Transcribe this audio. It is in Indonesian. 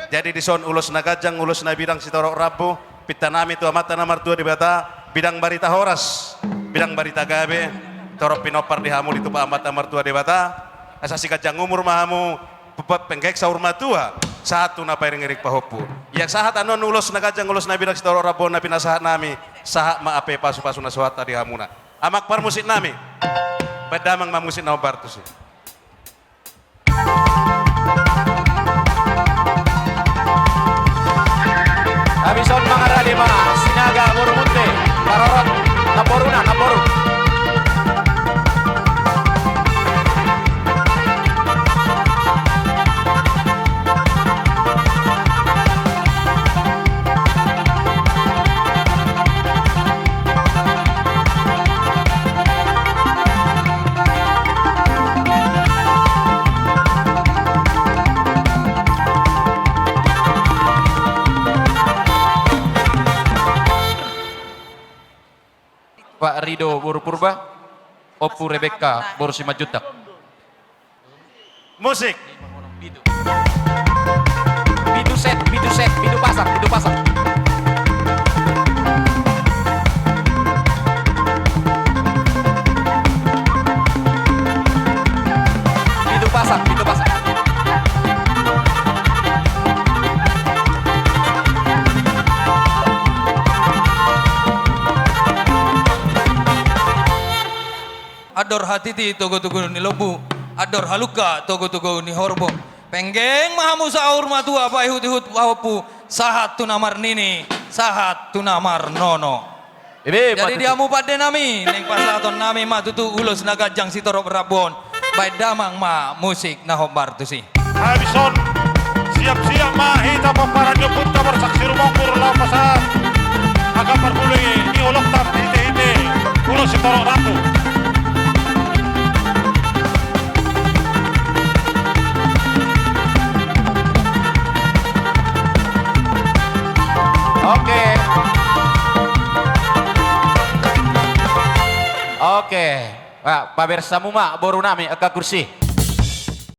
Jadi di son ulos nagajang ulos na bidang si Torok Rabu pitanami tu amata nomor 2 di bata bidang barita horas bidang barita gabe Torok pinopar di hamu itu pa amata nomor 2 di bata asasi kajang umur mahamu penggek saur matua satu na pairing ngirik pahopu yang sahat anon ulos nagajang ulos na bidang si Torok Rabu na pinasahat nami sahat maape pasu-pasu na suhata di hamuna amak par musik nami pedamang mamusik na bartu sih. Abison mangaralima sinaga murumunte karorot naboruna naboru Pak Rido Boru Purba, Opu Rebecca Boru Simajutak. Musik. Bidu set, bidu pasang, bidu pasang. Bidu pasang, bidu pasang. Ador hatiti togo-togo ni lobu, ador haluka togo-togo ni horbo. Penggeng mahamu saur matua pa ihut-ihut wahopu sahat tunamar nini, sahat tunamar nono. Jadi diamu pada nami, neng paslaton nami matutu ulos nagajang si Torok Rabon. Baik damang ma musik nahobar tu si. Habison siap-siap ma hita paparan nyebut kabar saksi rumong kurlau pasar. Agak perpuluhi ni ulok tap hite-hite ulos si Torok Rabon. Oke. Pak Bersamu mak boru nami aka kursi.